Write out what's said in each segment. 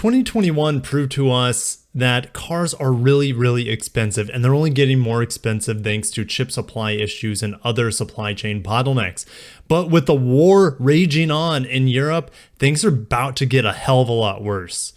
2021 proved to us that cars are really, really expensive, and they're only getting more expensive thanks to chip supply issues and other supply chain bottlenecks. But with the war raging on in Europe, things are about to get a hell of a lot worse.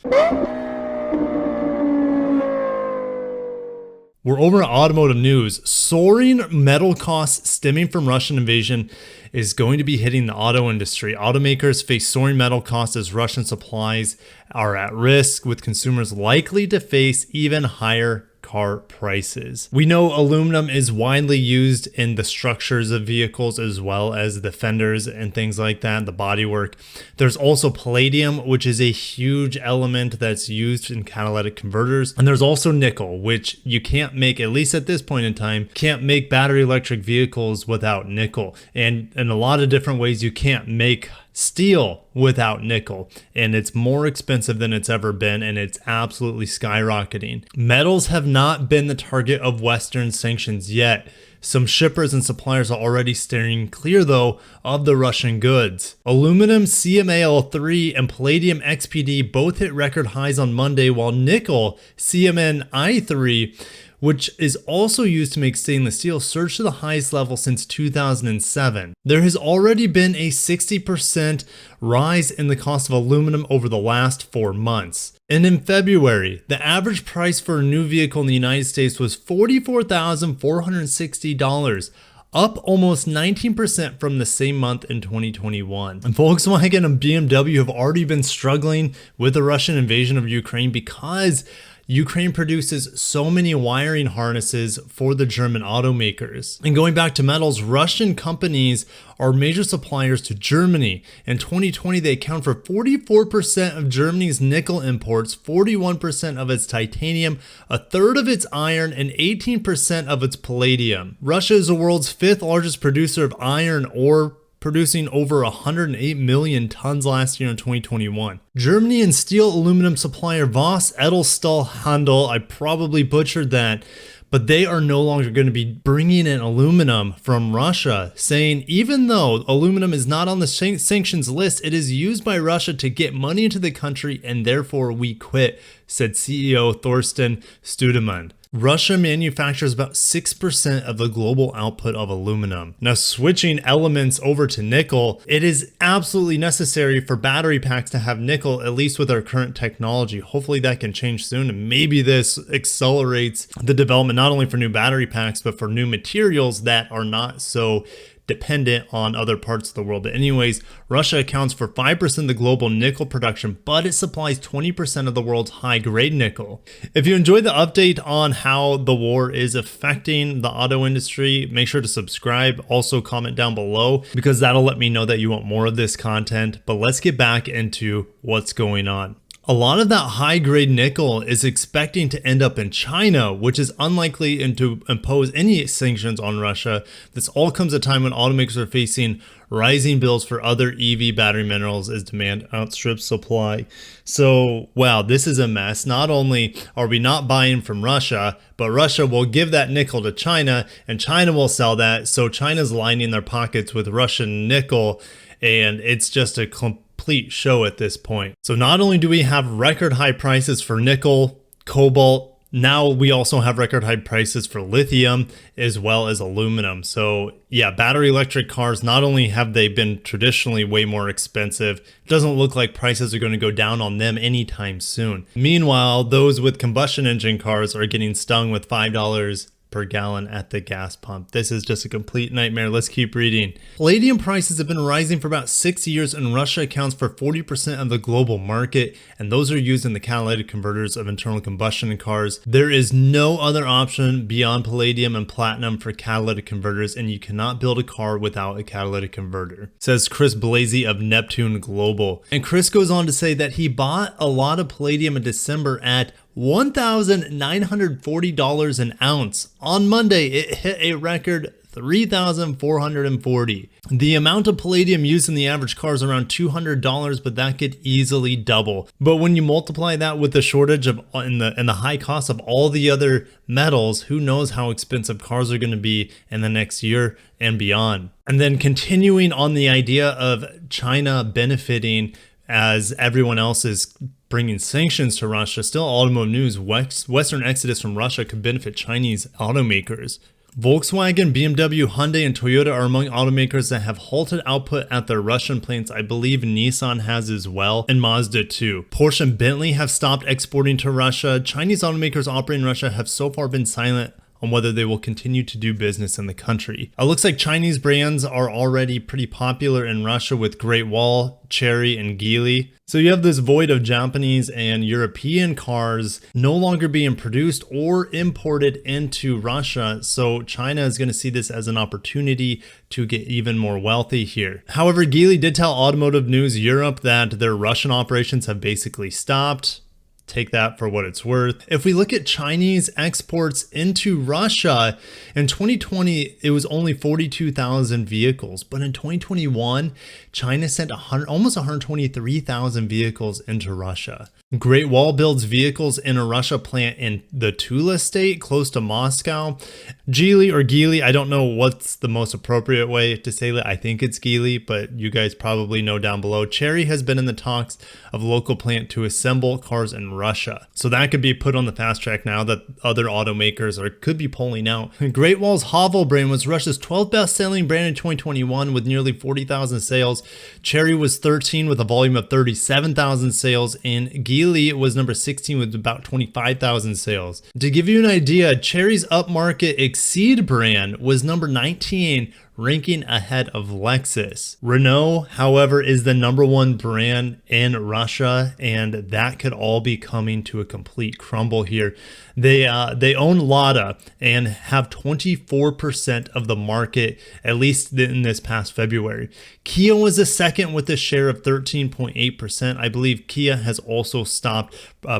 We're over at automotive news. Soaring metal costs stemming from Russian invasion is going to be hitting the auto industry. Automakers face soaring metal costs as Russian supplies are at risk, with consumers likely to face even higher car prices. We know aluminum is widely used in the structures of vehicles as well as the fenders and things like that, the bodywork. There's also palladium, which is a huge element that's used in catalytic converters. And there's also nickel, which you can't make, at least at this point in time, can't make battery electric vehicles without nickel. And in a lot of different ways, you can't make steel without nickel, and it's more expensive than it's ever been, and it's absolutely skyrocketing. Metals have not been the target of Western sanctions yet. Some shippers and suppliers are already steering clear, though, of the Russian goods. Aluminum CMAL3 and palladium XPD both hit record highs on Monday, while nickel CMNI3, which is also used to make stainless steel, surged to the highest level since 2007. There has already been a 60% rise in the cost of aluminum over the last 4 months. And in February, the average price for a new vehicle in the United States was $44,460, up almost 19% from the same month in 2021. And Volkswagen and BMW have already been struggling with the Russian invasion of Ukraine because Ukraine produces so many wiring harnesses for the German automakers. And going back to metals, Russian companies are major suppliers to Germany. In 2020, they account for 44% of Germany's nickel imports, 41% of its titanium, a third of its iron, and 18% of its palladium. Russia is the world's 5th largest producer of iron ore, producing over 108 million tons last year in 2021. Germany and steel aluminum supplier Voss Edelstahlhandel, I probably butchered that, but they are no longer going to be bringing in aluminum from Russia, saying even though aluminum is not on the sanctions list, it is used by Russia to get money into the country, and therefore we quit, said CEO Thorsten Studemann. Russia manufactures about 6% of the global output of aluminum. Now, switching elements over to nickel, it is absolutely necessary for battery packs to have nickel, at least with our current technology. Hopefully that can change soon, and maybe this accelerates the development not only for new battery packs, but for new materials that are not so dependent on other parts of the world. But anyways, Russia accounts for 5% of the global nickel production, but it supplies 20% of the world's high-grade nickel. If you enjoyed the update on how the war is affecting the auto industry, make sure to subscribe. Also comment down below, because that'll let me know that you want more of this content. But let's get back into what's going on. A lot of that high-grade nickel is expecting to end up in China, which is unlikely to impose any sanctions on Russia. This all comes at a time when automakers are facing rising bills for other EV battery minerals as demand outstrips supply. So, wow, this is a mess. Not only are we not buying from Russia, but Russia will give that nickel to China, and China will sell that. So China's lining their pockets with Russian nickel, and it's just a complete show at this point. So not only do we have record high prices for nickel, cobalt, now we also have record high prices for lithium as well as aluminum. So yeah, battery electric cars, not only have they been traditionally way more expensive, it doesn't look like prices are going to go down on them anytime soon. Meanwhile, those with combustion engine cars are getting stung with $5 per gallon at the gas pump. This is just a complete nightmare. Let's keep reading. Palladium prices have been rising for about 6 years, and Russia accounts for 40% of the global market, and those are used in the catalytic converters of internal combustion cars. There is no other option beyond palladium and platinum for catalytic converters, and you cannot build a car without a catalytic converter, says Chris Blasey of Neptune Global. And Chris goes on to say that he bought a lot of palladium in December at $1,940 an ounce. On Monday, it hit a record $3,440. The amount of palladium used in the average car is around $200, but that could easily double. But when you multiply that with the shortage of and the high cost of all the other metals, who knows how expensive cars are going to be in the next year and beyond. And then continuing on the idea of China benefiting as everyone else is bringing sanctions to Russia, still automotive news, Western exodus from Russia could benefit Chinese automakers. Volkswagen, BMW, Hyundai, and Toyota are among automakers that have halted output at their Russian plants. I believe Nissan has as well, and Mazda too. Porsche and Bentley have stopped exporting to Russia. Chinese automakers operating in Russia have so far been silent on whether they will continue to do business in the country. It looks like Chinese brands are already pretty popular in Russia with Great Wall, Chery, and Geely. So you have this void of Japanese and European cars no longer being produced or imported into Russia. So China is going to see this as an opportunity to get even more wealthy here. However, Geely did tell Automotive News Europe that their Russian operations have basically stopped. Take that for what it's worth. If we look at Chinese exports into Russia, in 2020, it was only 42,000 vehicles. But in 2021, China sent almost 123,000 vehicles into Russia. Great Wall builds vehicles in a Russia plant in the Tula state, close to Moscow. Geely, I don't know what's the most appropriate way to say that. I think it's Geely, but you guys probably know down below. Chery has been in the talks of a local plant to assemble cars in Russia. So that could be put on the fast track now that other automakers could be pulling out. Great Wall's Havel brand was Russia's 12th best-selling brand in 2021 with nearly 40,000 sales. Chery was 13 with a volume of 37,000 sales, and Geely was number 16 with about 25,000 sales. To give you an idea, Chery's upmarket Exceed brand was number 19, ranking ahead of Lexus. Renault, however, is the number one brand in Russia, and that could all be coming to a complete crumble here. They own Lada and have 24% of the market, at least in this past February. Kia was a second with a share of 13.8%. I believe Kia has also stopped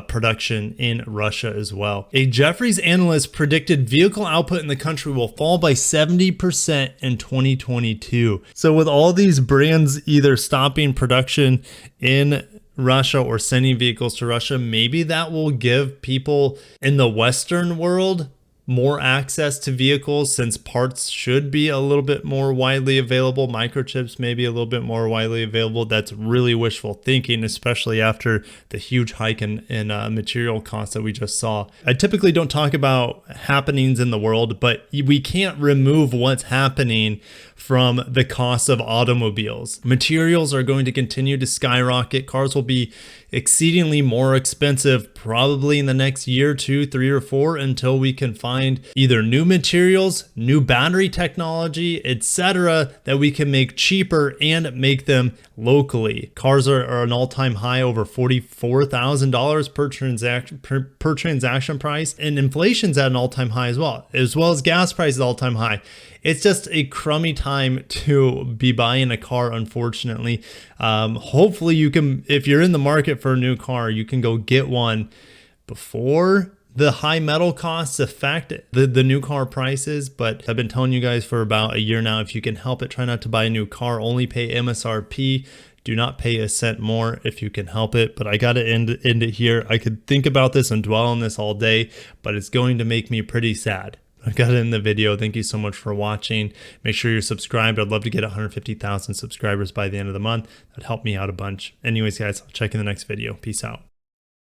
production in Russia as well. A Jefferies analyst predicted vehicle output in the country will fall by 70% in 2022. So with all these brands either stopping production in Russia or sending vehicles to Russia, maybe that will give people in the Western world more access to vehicles, since parts should be a little bit more widely available. Microchips may be a little bit more widely available. That's really wishful thinking, especially after the huge hike in material costs that we just saw. I typically don't talk about happenings in the world, but we can't remove what's happening from the cost of automobiles. Materials are going to continue to skyrocket. Cars will be exceedingly more expensive probably in the next year, 2, 3, or 4 until we can find either new materials, new battery technology, etc. that we can make cheaper and make them locally. Cars are an all-time high, over $44,000 per transaction price, and inflation's at an all-time high as well as gas prices all-time high. It's just a crummy time to be buying a car, unfortunately. Hopefully you can, if you're in the market for a new car, you can go get one before the high metal costs affect the new car prices. But I've been telling you guys for about a year now, if you can help it, try not to buy a new car, only pay MSRP. Do not pay a cent more if you can help it. But I got to end it here. I could think about this and dwell on this all day, but it's going to make me pretty sad. I got it in the video. Thank you so much for watching. Make sure you're subscribed. I'd love to get 150,000 subscribers by the end of the month. That'd help me out a bunch. Anyways, guys, I'll check you in the next video. Peace out.